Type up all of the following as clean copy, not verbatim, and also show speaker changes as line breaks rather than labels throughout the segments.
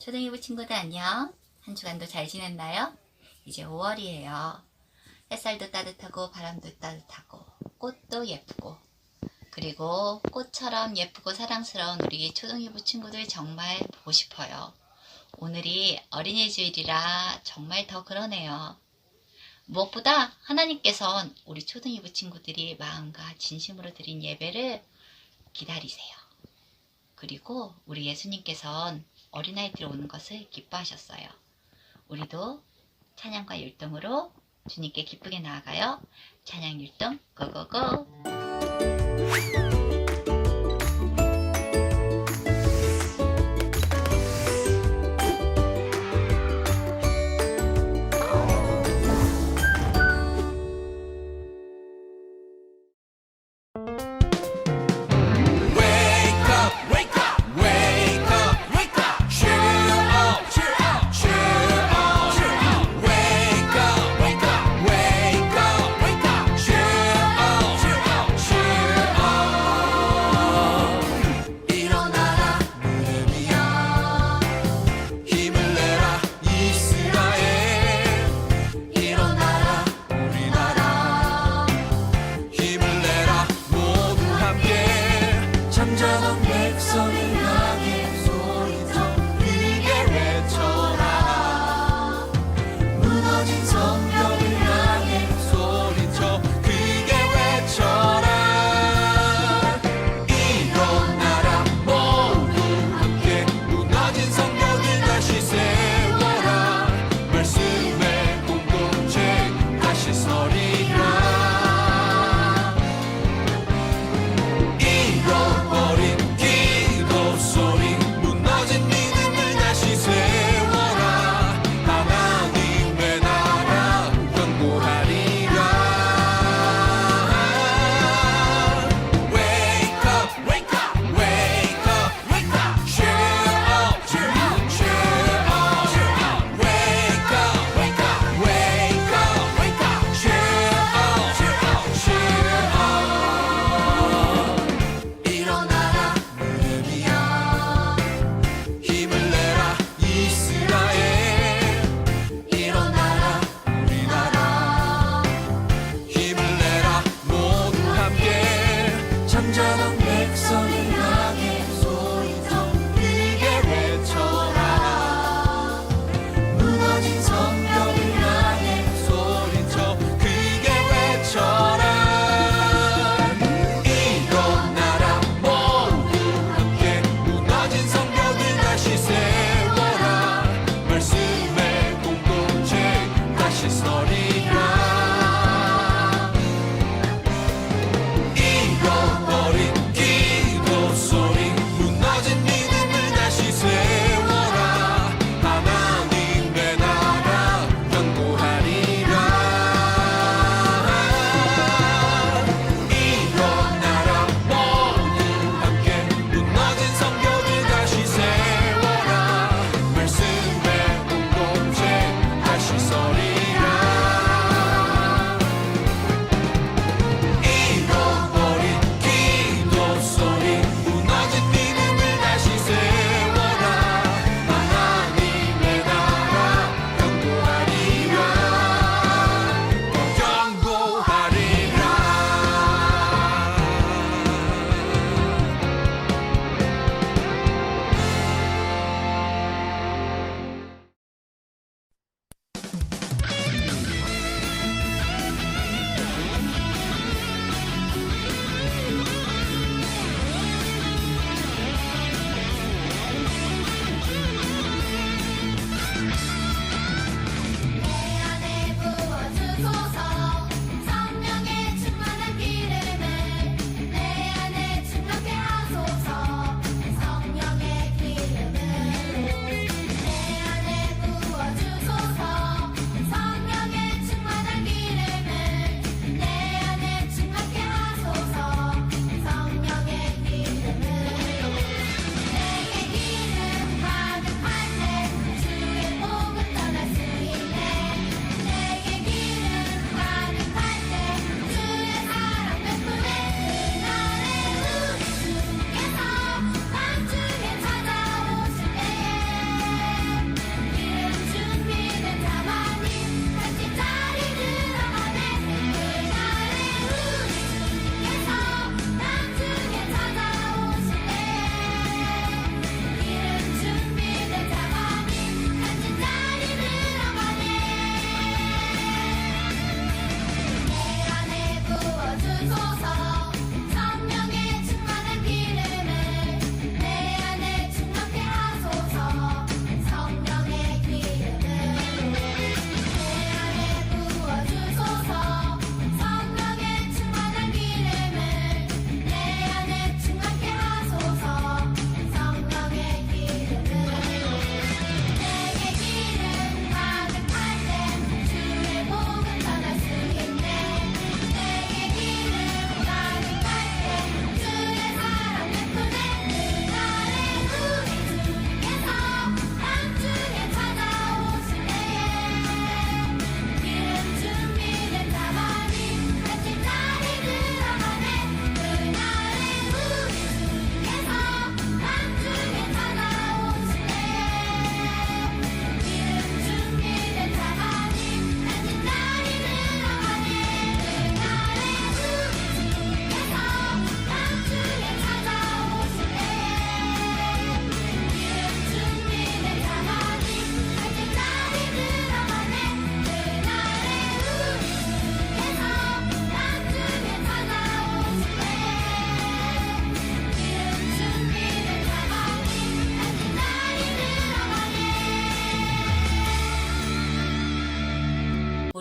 초등일부 친구들 안녕. 한 주간도 잘 지냈나요? 이제 5월이에요. 햇살도 따뜻하고 바람도 따뜻하고 꽃도 예쁘고, 그리고 꽃처럼 예쁘고 사랑스러운 우리 초등일부 친구들 정말 보고 싶어요. 오늘이 어린이주일이라 정말 더 그러네요. 무엇보다 하나님께선 우리 초등일부 친구들이 마음과 진심으로 드린 예배를 기다리세요. 그리고 우리 예수님께선 어린아이들이 오는 것을 기뻐하셨어요. 우리도 찬양과 율동으로 주님께 기쁘게 나아가요. 찬양 율동 고고고!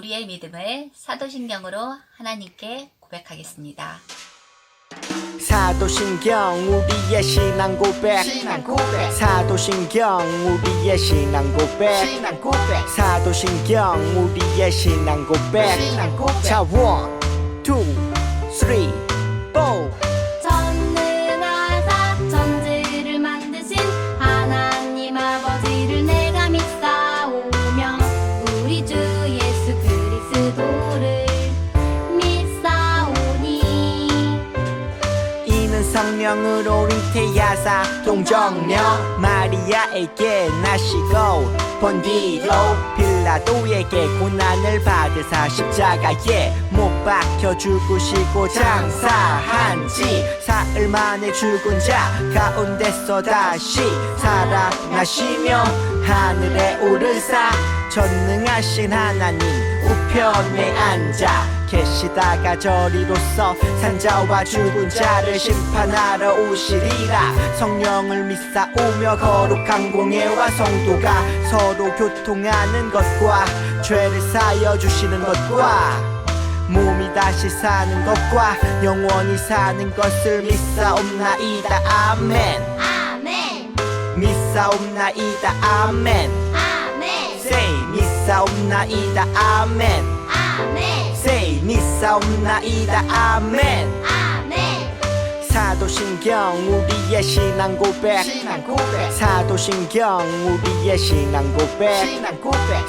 우리의 믿음을 사도신경으로 하나님께 고백하겠습니다.
사도신경 우리의 신앙 고백 사도신경 우리의 신앙 고백 사도신경 우리의 신앙 고백 자 1, 2, 3, 4
전능하사 천지를 만드신 하나님 아버지를 내가 믿사오며 우리 주 예수 그리스도를 믿사오니
이는 성령으로 잉태하사 동정녀 마리아에게 나시고 본디로 빌라도에게 고난을 받으사 십자가에 못 박혀 죽으시고 장사한 지 사흘 만에 죽은 자 가운데서 다시 살아나시며 하늘에 오르사 전능하신 하나님 우편에 앉아 계시다가 저리로서 산자와 죽은 자를 심판하러 오시리라. 성령을 믿사오며 거룩한 공예와 성도가 서로 교통하는 것과 죄를 사여 주시는 것과 몸이 다시 사는 것과 영원히 사는 것을 믿사옵나이다. 아멘.
아멘
믿사옵나이다. 아멘.
아멘
Say 믿사옵나이다. 아멘.
아멘
Say 믿사옵나이다. 아멘.
아멘
사도신경 우리의 신앙 고백 사도신경 우리의 신앙 고백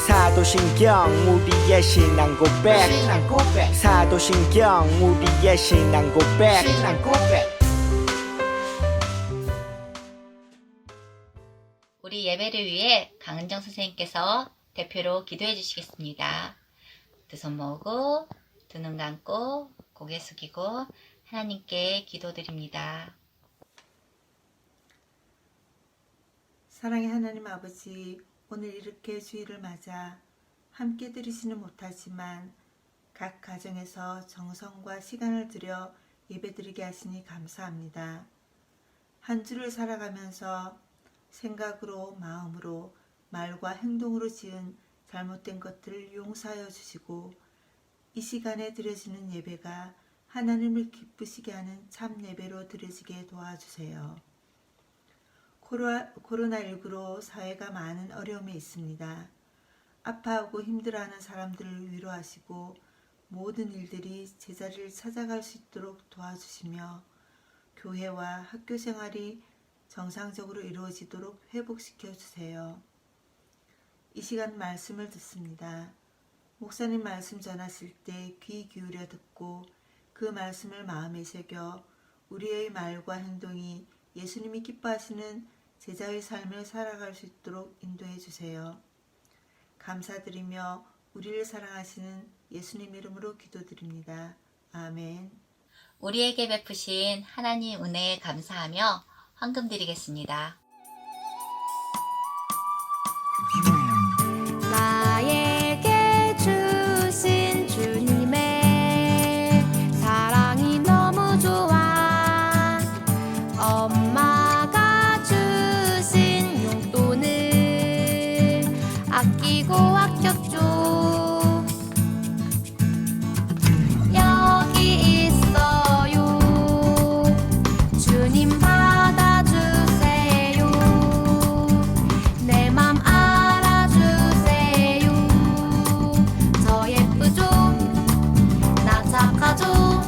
사도신경 우리의 신앙 고백 사도신경 우리의 신앙 고백
우리 예배를 위해 강은정 선생님께서 대표로 기도해 주시겠습니다. 두 손 모으고 두 눈 감고 고개 숙이고 하나님께 기도드립니다.
사랑의 하나님 아버지, 오늘 이렇게 주일을 맞아 함께 드리지는 못하지만 각 가정에서 정성과 시간을 들여 예배드리게 하시니 감사합니다. 한 주를 살아가면서 생각으로, 마음으로, 말과 행동으로 지은 잘못된 것들을 용서하여 주시고 이 시간에 드려지는 예배가 하나님을 기쁘시게 하는 참 예배로 드려지게 도와주세요. 코로나19로 사회가 많은 어려움에 있습니다. 아파하고 힘들어하는 사람들을 위로하시고 모든 일들이 제자리를 찾아갈 수 있도록 도와주시며 교회와 학교 생활이 정상적으로 이루어지도록 회복시켜 주세요. 이 시간 말씀을 듣습니다. 목사님 말씀 전하실 때 귀 기울여 듣고 그 말씀을 마음에 새겨 우리의 말과 행동이 예수님이 기뻐하시는 제자의 삶을 살아갈 수 있도록 인도해 주세요. 감사드리며 우리를 사랑하시는 예수님 이름으로 기도드립니다. 아멘.
우리에게 베푸신 하나님 은혜에 감사하며 헌금 드리겠습니다.
나에게 주신 주님의 사랑이 너무 좋아 엄마가 주신 용돈을 아끼고 아꼈죠. 여기 있어요. 주님 받아주세요. 내 맘 알아주세요. 저 예쁘죠? 나 착하죠?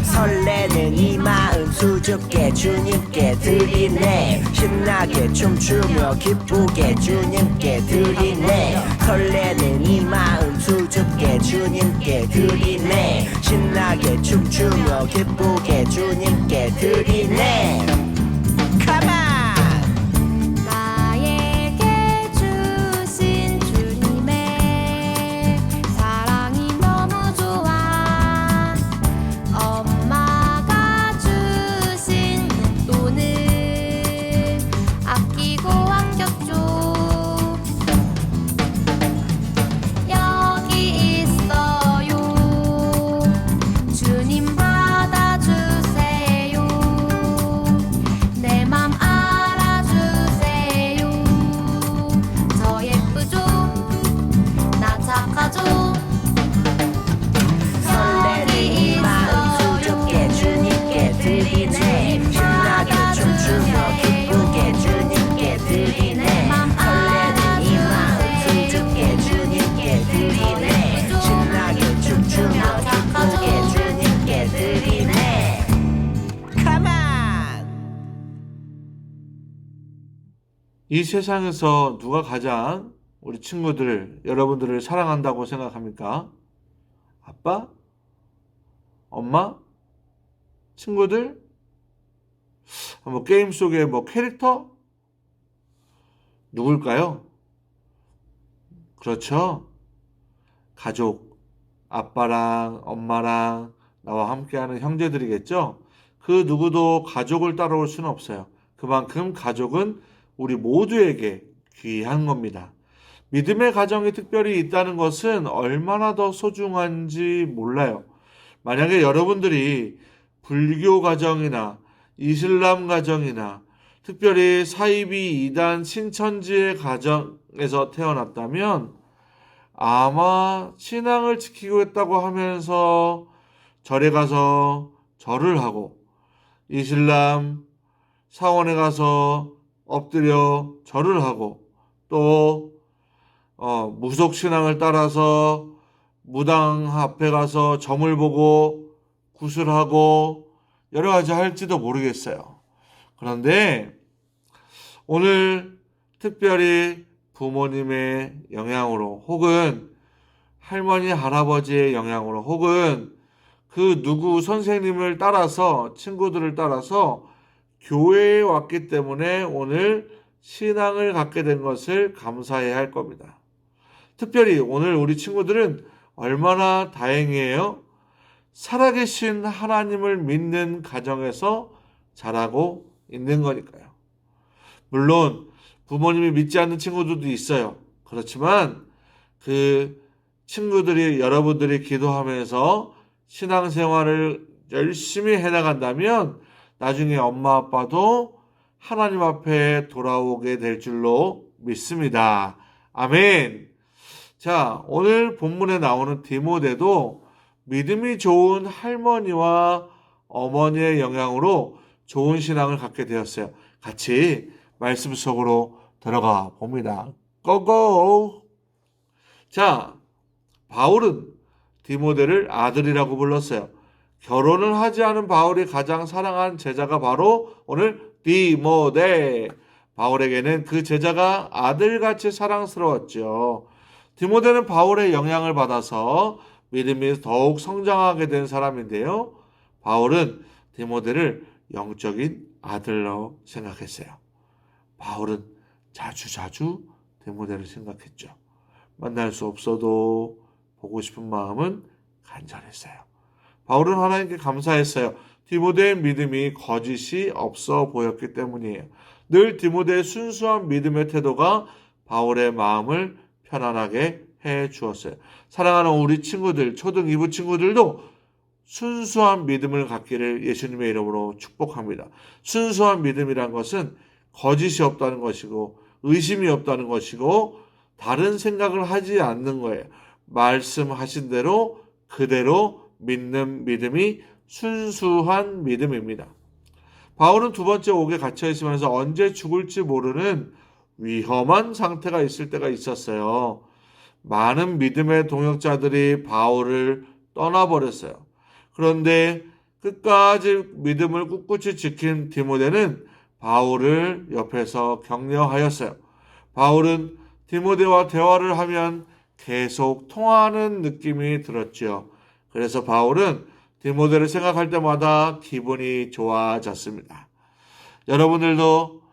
설레는 이 마음 수줍게 주님께 드리네. 신나게 춤추며 기쁘게 주님께 드리네. 설레는 이 마음 수줍게 주님께 드리네. 신나게 춤추며 기쁘게 주님께 드리네. Come on!
나에게 주신 주님의 사랑이 너무 좋아 엄마가 주신 용돈을 아끼고 아꼈죠. 여기 있어요. 주님 받아주세요.
이 세상에서 누가 가장 우리 친구들, 여러분들을 사랑한다고 생각합니까? 아빠? 엄마? 친구들? 뭐 게임 속의 뭐 캐릭터? 누굴까요? 그렇죠. 가족, 아빠랑 엄마랑 나와 함께하는 형제들이겠죠. 그 누구도 가족을 따라올 수는 없어요. 그만큼 가족은 우리 모두에게 귀한 겁니다. 믿음의 가정이 특별히 있다는 것은 얼마나 더 소중한지 몰라요. 만약에 여러분들이 불교 가정이나 이슬람 가정이나 특별히 사이비 이단 신천지의 가정에서 태어났다면 아마 신앙을 지키고 있다고 하면서 절에 가서 절을 하고 이슬람 사원에 가서 엎드려 절을 하고 또 무속 신앙을 따라서 무당 앞에 가서 점을 보고 구슬하고 여러 가지 할지도 모르겠어요. 그런데 오늘 특별히 부모님의 영향으로 혹은 할머니, 할아버지의 영향으로 혹은 그 누구 선생님을 따라서 친구들을 따라서 교회에 왔기 때문에 오늘 신앙을 갖게 된 것을 감사해야 할 겁니다. 특별히 오늘 우리 친구들은 얼마나 다행이에요. 살아계신 하나님을 믿는 가정에서 자라고 있는 거니까요. 물론 부모님이 믿지 않는 친구들도 있어요. 그렇지만 그 친구들이 여러분들이 기도하면서 신앙생활을 열심히 해나간다면 나중에 엄마 아빠도 하나님 앞에 돌아오게 될 줄로 믿습니다. 아멘. 자, 오늘 본문에 나오는 디모데도 믿음이 좋은 할머니와 어머니의 영향으로 좋은 신앙을 갖게 되었어요. 같이 말씀 속으로 들어가 봅니다. 고고! 자, 바울은 디모데를 아들이라고 불렀어요. 결혼을 하지 않은 바울이 가장 사랑한 제자가 바로 오늘 디모데. 바울에게는 그 제자가 아들같이 사랑스러웠죠. 디모데는 바울의 영향을 받아서 믿음이 더욱 성장하게 된 사람인데요. 바울은 디모데를 영적인 아들로 생각했어요. 바울은 자주 디모데를 생각했죠. 만날 수 없어도 보고 싶은 마음은 간절했어요. 바울은 하나님께 감사했어요. 디모데의 믿음이 거짓이 없어 보였기 때문이에요. 늘 디모데의 순수한 믿음의 태도가 바울의 마음을 편안하게 해 주었어요. 사랑하는 우리 친구들, 초등 2부 친구들도 순수한 믿음을 갖기를 예수님의 이름으로 축복합니다. 순수한 믿음이란 것은 거짓이 없다는 것이고 의심이 없다는 것이고 다른 생각을 하지 않는 거예요. 말씀하신 대로 그대로 믿는 믿음이 순수한 믿음입니다. 바울은 두 번째 옥에 갇혀 있으면서 언제 죽을지 모르는 위험한 상태가 있을 때가 있었어요. 많은 믿음의 동역자들이 바울을 떠나버렸어요. 그런데 끝까지 믿음을 꿋꿋이 지킨 디모데는 바울을 옆에서 격려하였어요. 바울은 디모데와 대화를 하면 계속 통하는 느낌이 들었죠. 그래서 바울은 디모데를 생각할 때마다 기분이 좋아졌습니다. 여러분들도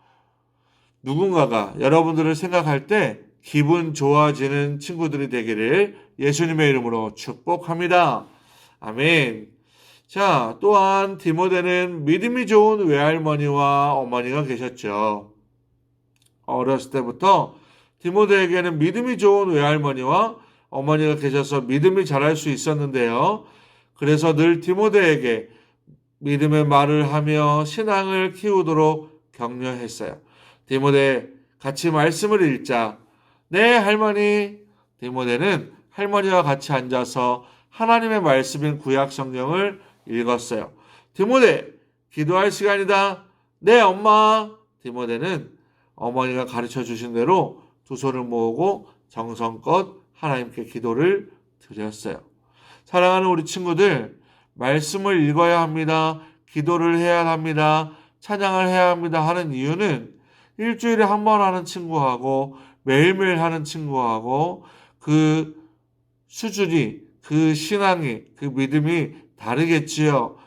누군가가 여러분들을 생각할 때 기분 좋아지는 친구들이 되기를 예수님의 이름으로 축복합니다. 아멘. 자, 또한 디모데는 믿음이 좋은 외할머니와 어머니가 계셨죠. 어렸을 때부터 디모데에게는 믿음이 좋은 외할머니와 어머니가 계셔서 믿음이 자랄 수 있었는데요. 그래서 늘 디모데에게 믿음의 말을 하며 신앙을 키우도록 격려했어요. 디모데, 같이 말씀을 읽자. 네, 할머니. 디모데는 할머니와 같이 앉아서 하나님의 말씀인 구약 성경을 읽었어요. 디모데, 기도할 시간이다. 네, 엄마. 디모데는 어머니가 가르쳐 주신 대로 두 손을 모으고 정성껏 하나님께 기도를 드렸어요. 사랑하는 우리 친구들, 말씀을 읽어야 합니다. 기도를 해야 합니다. 찬양을 해야 합니다 하는 이유는 일주일에 한 번 하는 친구하고 매일매일 하는 친구하고 그 수준이, 그 신앙이, 그 믿음이 다르겠지요.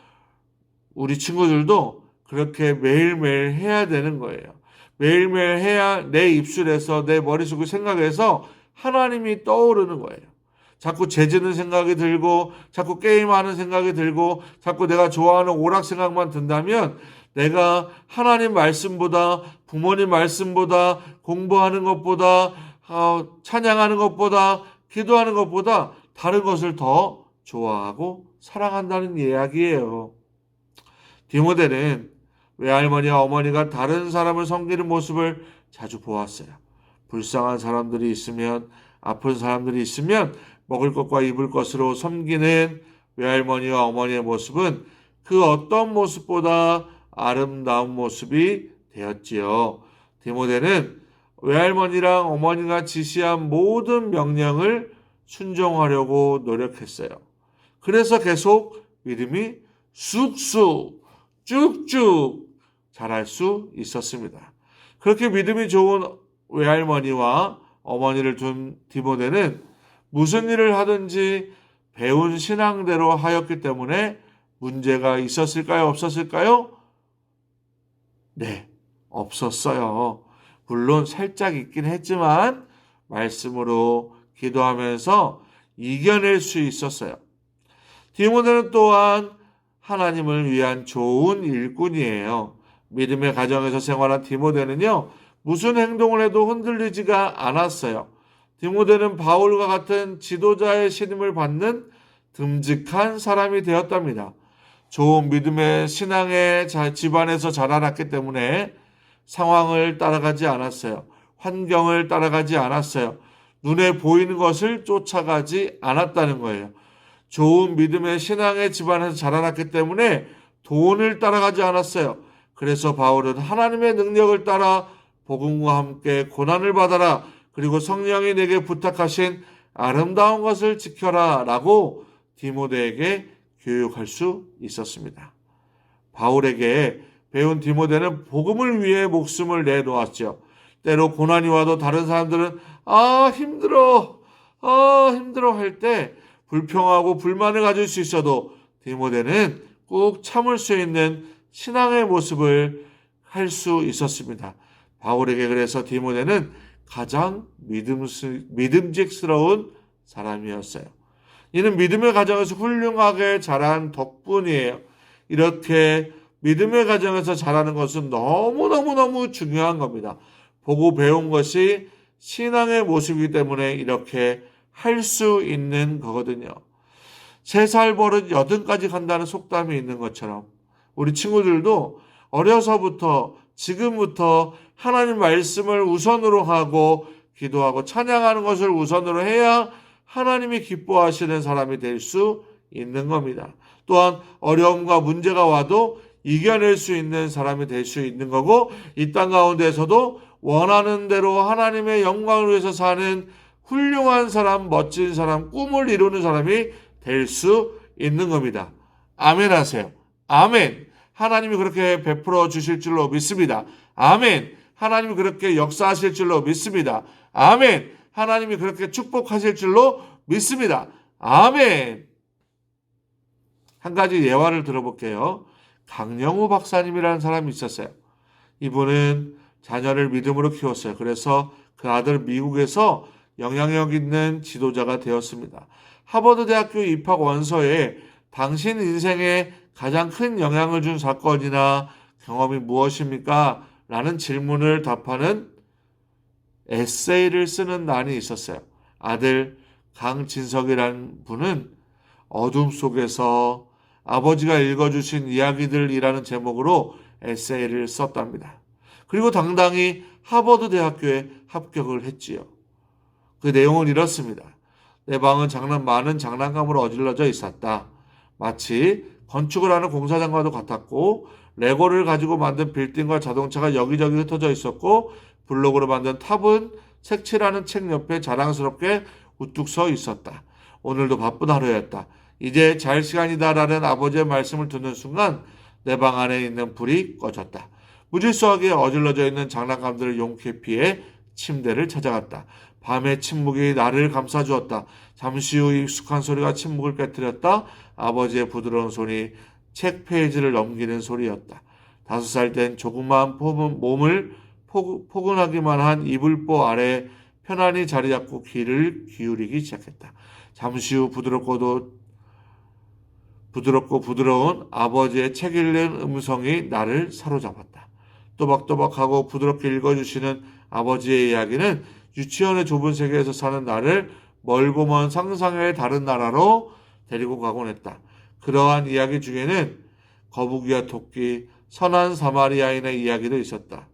우리 친구들도 그렇게 매일매일 해야 되는 거예요. 매일매일 해야 내 입술에서, 내 머릿속의 생각에서 하나님이 떠오르는 거예요. 자꾸 죄지는 생각이 들고, 자꾸 게임하는 생각이 들고, 자꾸 내가 좋아하는 오락 생각만 든다면 내가 하나님 말씀보다, 부모님 말씀보다, 공부하는 것보다, 찬양하는 것보다, 기도하는 것보다 다른 것을 더 좋아하고 사랑한다는 이야기예요. 디모데는 외할머니와 어머니가 다른 사람을 섬기는 모습을 자주 보았어요. 불쌍한 사람들이 있으면, 아픈 사람들이 있으면 먹을 것과 입을 것으로 섬기는 외할머니와 어머니의 모습은 그 어떤 모습보다 아름다운 모습이 되었지요. 디모데는 외할머니랑 어머니가 지시한 모든 명령을 순종하려고 노력했어요. 그래서 계속 믿음이 쑥쑥 쭉쭉 자랄 수 있었습니다. 그렇게 믿음이 좋은 외할머니와 어머니를 둔 디모데는 무슨 일을 하든지 배운 신앙대로 하였기 때문에 문제가 있었을까요? 없었을까요? 네, 없었어요. 물론 살짝 있긴 했지만 말씀으로 기도하면서 이겨낼 수 있었어요. 디모데는 또한 하나님을 위한 좋은 일꾼이에요. 믿음의 가정에서 생활한 디모데는요, 무슨 행동을 해도 흔들리지가 않았어요. 디모데는 바울과 같은 지도자의 신임을 받는 듬직한 사람이 되었답니다. 좋은 믿음의 신앙의 집안에서 자라났기 때문에 상황을 따라가지 않았어요. 환경을 따라가지 않았어요. 눈에 보이는 것을 쫓아가지 않았다는 거예요. 좋은 믿음의 신앙의 집안에서 자라났기 때문에 돈을 따라가지 않았어요. 그래서 바울은 하나님의 능력을 따라 복음과 함께 고난을 받아라. 그리고 성령이 내게 부탁하신 아름다운 것을 지켜라 라고 디모데에게 교육할 수 있었습니다. 바울에게 배운 디모데는 복음을 위해 목숨을 내놓았죠. 때로 고난이 와도 다른 사람들은 힘들어 할 때 불평하고 불만을 가질 수 있어도 디모데는 꾹 참을 수 있는 신앙의 모습을 할 수 있었습니다. 바울에게 그래서 디모데는 가장 믿음직스러운 사람이었어요. 이는 믿음의 가정에서 훌륭하게 자란 덕분이에요. 이렇게 믿음의 가정에서 자라는 것은 너무너무 중요한 겁니다. 보고 배운 것이 신앙의 모습이기 때문에 이렇게 할 수 있는 거거든요. 3살 버릇 80까지 간다는 속담이 있는 것처럼 우리 친구들도 어려서부터 지금부터 하나님 말씀을 우선으로 하고 기도하고 찬양하는 것을 우선으로 해야 하나님이 기뻐하시는 사람이 될 수 있는 겁니다. 또한 어려움과 문제가 와도 이겨낼 수 있는 사람이 될 수 있는 거고 이 땅 가운데서도 원하는 대로 하나님의 영광을 위해서 사는 훌륭한 사람, 멋진 사람, 꿈을 이루는 사람이 될 수 있는 겁니다. 아멘 하세요. 아멘. 하나님이 그렇게 베풀어 주실 줄로 믿습니다. 아멘. 하나님이 그렇게 역사하실 줄로 믿습니다. 아멘. 하나님이 그렇게 축복하실 줄로 믿습니다. 아멘. 한 가지 예화를 들어볼게요. 강영우 박사님이라는 사람이 있었어요. 이분은 자녀를 믿음으로 키웠어요. 그래서 그 아들 미국에서 영향력 있는 지도자가 되었습니다. 하버드 대학교 입학 원서에 당신 인생에 가장 큰 영향을 준 사건이나 경험이 무엇입니까? 라는 질문을 답하는 에세이를 쓰는 난이 있었어요. 아들 강진석이라는 분은 어둠 속에서 아버지가 읽어주신 이야기들이라는 제목으로 에세이를 썼답니다. 그리고 당당히 하버드 대학교에 합격을 했지요. 그 내용은 이렇습니다. 내 방은 많은 장난감으로 어질러져 있었다. 마치 건축을 하는 공사장과도 같았고 레고를 가지고 만든 빌딩과 자동차가 여기저기 흩어져 있었고 블록으로 만든 탑은 색칠하는 책 옆에 자랑스럽게 우뚝 서 있었다. 오늘도 바쁜 하루였다. 이제 잘 시간이다라는 아버지의 말씀을 듣는 순간 내 방 안에 있는 불이 꺼졌다. 무질서하게 어질러져 있는 장난감들을 용케 피해 침대를 찾아갔다. 밤의 침묵이 나를 감싸주었다. 잠시 후 익숙한 소리가 침묵을 깨뜨렸다. 아버지의 부드러운 손이 책 페이지를 넘기는 소리였다. 5살 된 조그마한 몸을 포근하기만 한 이불보 아래 편안히 자리 잡고 귀를 기울이기 시작했다. 잠시 후 부드럽고 부드러운 아버지의 책 읽는 음성이 나를 사로잡았다. 또박또박하고 부드럽게 읽어주시는 아버지의 이야기는 유치원의 좁은 세계에서 사는 나를 멀고 먼 상상의 다른 나라로 데리고 가곤 했다. 그러한 이야기 중에는 거북이와 토끼, 선한 사마리아인의 이야기도 있었다.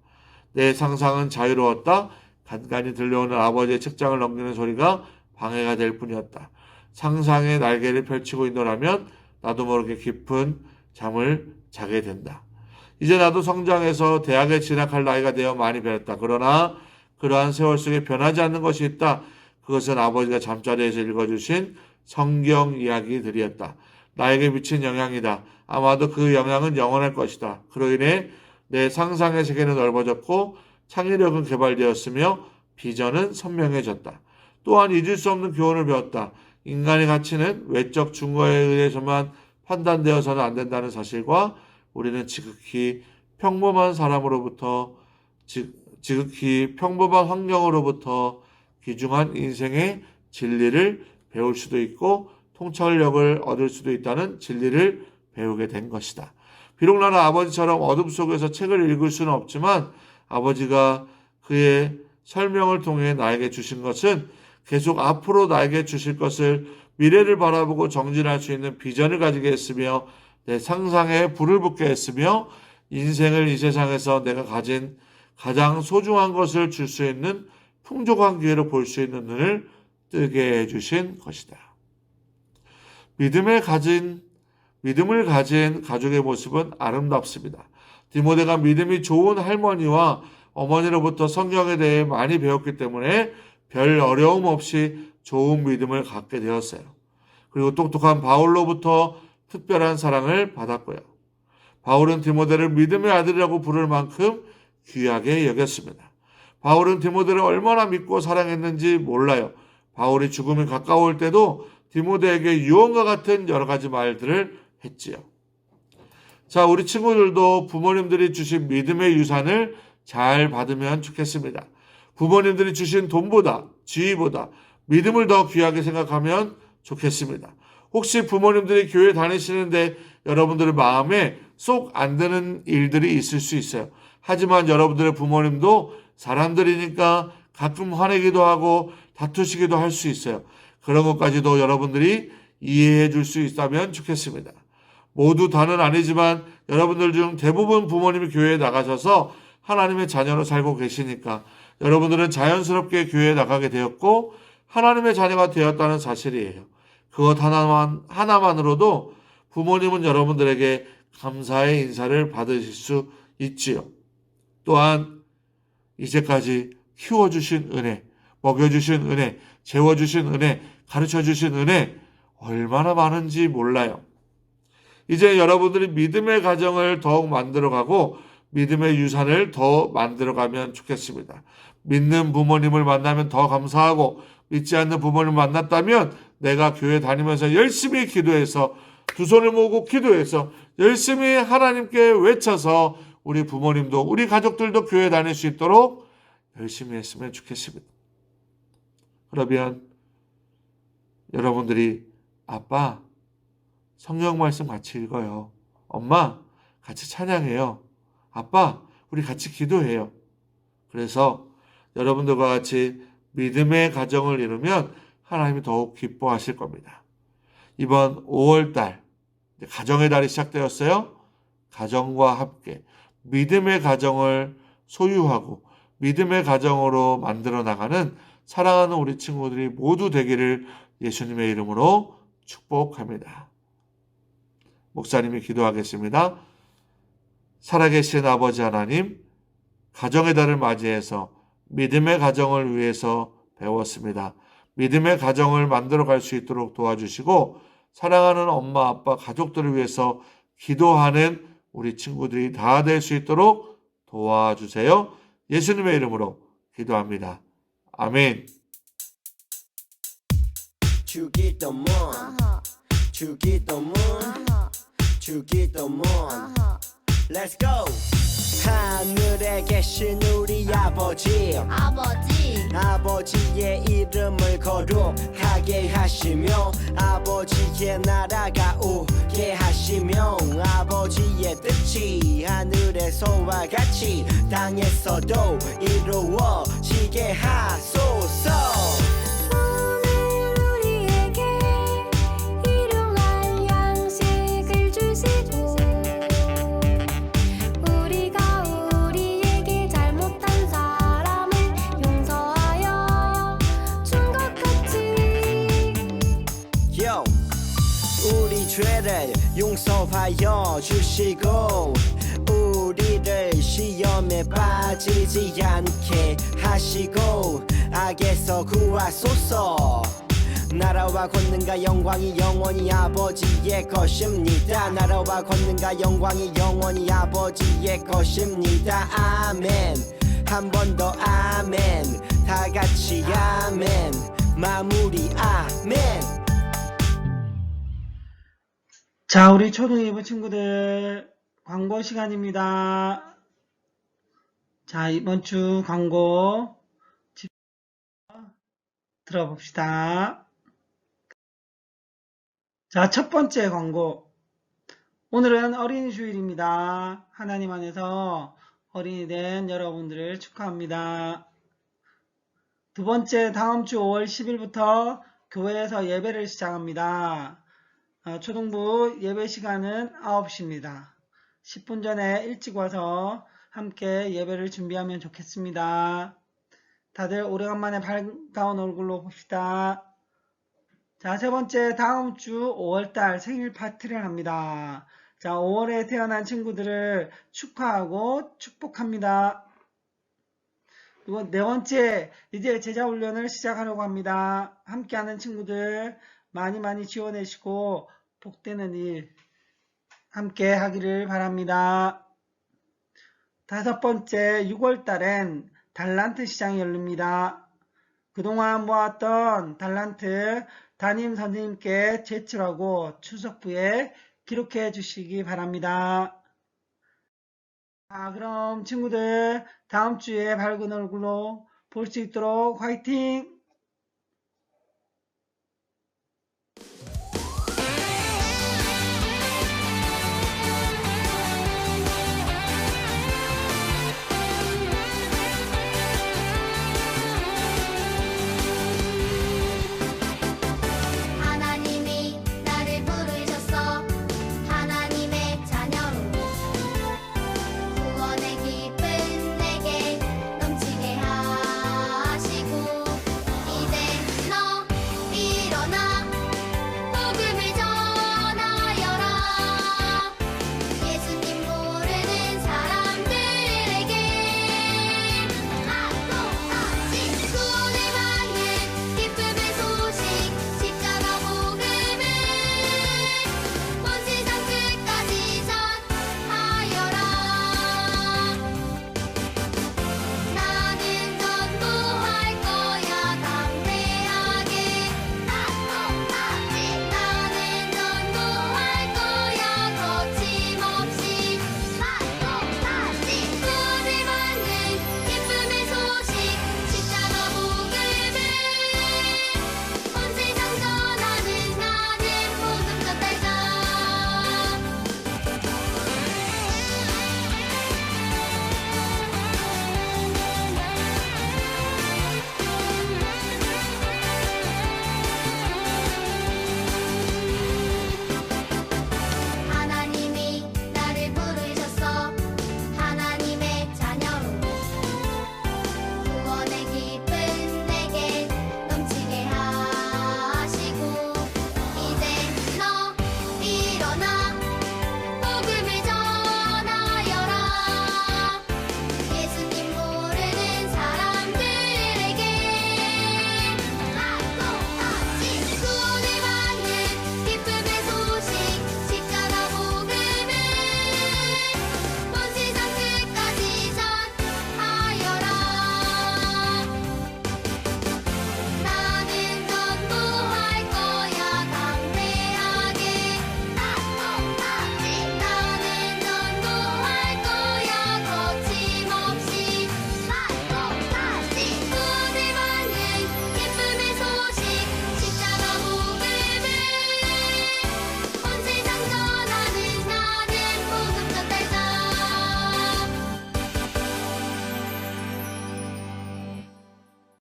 내 상상은 자유로웠다. 간간히 들려오는 아버지의 책장을 넘기는 소리가 방해가 될 뿐이었다. 상상의 날개를 펼치고 있노라면 나도 모르게 깊은 잠을 자게 된다. 이제 나도 성장해서 대학에 진학할 나이가 되어 많이 배웠다. 그러나 그러한 세월 속에 변하지 않는 것이 있다. 그것은 아버지가 잠자리에서 읽어주신 성경 이야기들이었다. 나에게 미친 영향이다. 아마도 그 영향은 영원할 것이다. 그로 인해 내 상상의 세계는 넓어졌고 창의력은 개발되었으며 비전은 선명해졌다. 또한 잊을 수 없는 교훈을 배웠다. 인간의 가치는 외적 증거에 의해서만 판단되어서는 안 된다는 사실과 우리는 지극히 평범한 환경으로부터 귀중한 인생의 진리를 배울 수도 있고 통찰력을 얻을 수도 있다는 진리를 배우게 된 것이다. 비록 나는 아버지처럼 어둠 속에서 책을 읽을 수는 없지만 아버지가 그의 설명을 통해 나에게 주신 것은 계속 앞으로 나에게 주실 것을 미래를 바라보고 정진할 수 있는 비전을 가지게 했으며 내 상상에 불을 붙게 했으며 인생을 이 세상에서 내가 가진 가장 소중한 것을 줄 수 있는 풍족한 기회로 볼 수 있는 눈을 뜨게 해주신 것이다. 믿음을 가진 가족의 모습은 아름답습니다. 디모데가 믿음이 좋은 할머니와 어머니로부터 성경에 대해 많이 배웠기 때문에 별 어려움 없이 좋은 믿음을 갖게 되었어요. 그리고 똑똑한 바울로부터 특별한 사랑을 받았고요. 바울은 디모데를 믿음의 아들이라고 부를 만큼 귀하게 여겼습니다. 바울은 디모데를 얼마나 믿고 사랑했는지 몰라요. 바울이 죽음이 가까울 때도 디모데에게 유언과 같은 여러 가지 말들을 했지요. 자, 우리 친구들도 부모님들이 주신 믿음의 유산을 잘 받으면 좋겠습니다. 부모님들이 주신 돈보다, 지위보다 믿음을 더 귀하게 생각하면 좋겠습니다. 혹시 부모님들이 교회 다니시는데 여러분들의 마음에 쏙 안 드는 일들이 있을 수 있어요. 하지만 여러분들의 부모님도 사람들이니까 가끔 화내기도 하고 다투시기도 할 수 있어요. 그런 것까지도 여러분들이 이해해 줄 수 있다면 좋겠습니다. 모두 다는 아니지만 여러분들 중 대부분 부모님이 교회에 나가셔서 하나님의 자녀로 살고 계시니까 여러분들은 자연스럽게 교회에 나가게 되었고 하나님의 자녀가 되었다는 사실이에요. 그것 하나만으로도 부모님은 여러분들에게 감사의 인사를 받으실 수 있지요. 또한 이제까지 키워주신 은혜, 먹여주신 은혜, 재워주신 은혜, 가르쳐주신 은혜 얼마나 많은지 몰라요. 이제 여러분들이 믿음의 가정을 더욱 만들어가고 믿음의 유산을 더 만들어가면 좋겠습니다. 믿는 부모님을 만나면 더 감사하고 믿지 않는 부모님을 만났다면 내가 교회 다니면서 열심히 기도해서 두 손을 모으고 기도해서 열심히 하나님께 외쳐서 우리 부모님도 우리 가족들도 교회 다닐 수 있도록 열심히 했으면 좋겠습니다. 그러면 여러분들이 아빠 성경 말씀 같이 읽어요. 엄마 같이 찬양해요. 아빠 우리 같이 기도해요. 그래서 여러분들과 같이 믿음의 가정을 이루면 하나님이 더욱 기뻐하실 겁니다. 이번 5월달 가정의 달이 시작되었어요. 가정과 함께 믿음의 가정을 소유하고 믿음의 가정으로 만들어 나가는 사랑하는 우리 친구들이 모두 되기를 예수님의 이름으로 축복합니다. 목사님이 기도하겠습니다. 살아계신 아버지 하나님, 가정의 달을 맞이해서 믿음의 가정을 위해서 배웠습니다. 믿음의 가정을 만들어갈 수 있도록 도와주시고 사랑하는 엄마, 아빠, 가족들을 위해서 기도하는 우리 친구들이 다 될 수 있도록 도와주세요. 예수님의 이름으로 기도합니다. 아멘.
주기도문
아하
주기도문
아하
주기도문
아하
Let's go. 하늘에 계신 우리 아버지 아버지의 이름을 거룩하게 하시며 아버지의 나라가 오게 하시며 아버지의 뜻이 하늘에서와 같이 땅에서도 이루어지게 하소서.
오늘 우리에게 일용할 양식을 주시고 우리가 우리에게 잘못한 사람을 용서하여 준 것 같이
Yo. 우리 죄를 용서하여 주시고 우리를 시험에 빠지지 않게 하시고 악에서 구하소서. 나라와 권능과 영광이 영원히 아버지의 것입니다. 나라와 권능과 영광이 영원히 아버지의 것입니다. 아멘. 한 번 더 아멘. 다 같이 아멘. 마무리 아멘.
자, 우리 초등 2부 친구들 광고 시간입니다. 자, 이번 주 광고 들어봅시다. 자, 첫 번째 광고. 오늘은 어린이 주일입니다. 하나님 안에서 어린이 된 여러분들을 축하합니다. 두 번째, 다음 주 5월 10일부터 교회에서 예배를 시작합니다. 초등부 예배 시간은 9시입니다. 10분 전에 일찍 와서 함께 예배를 준비하면 좋겠습니다. 다들 오래간만에 반가운 얼굴로 봅시다. 자, 세 번째, 다음 주 5월달 생일 파티를 합니다. 자, 5월에 태어난 친구들을 축하하고 축복합니다. 그리고 네 번째, 이제 제자훈련을 시작하려고 합니다. 함께하는 친구들 많이 지원해주시고 복되는 일 함께 하기를 바랍니다. 다섯 번째, 6월달엔 달란트 시장이 열립니다. 그동안 모았던 달란트 담임 선생님께 제출하고 추석부에 기록해 주시기 바랍니다. 자, 그럼 친구들 다음 주에 밝은 얼굴로 볼 수 있도록 화이팅!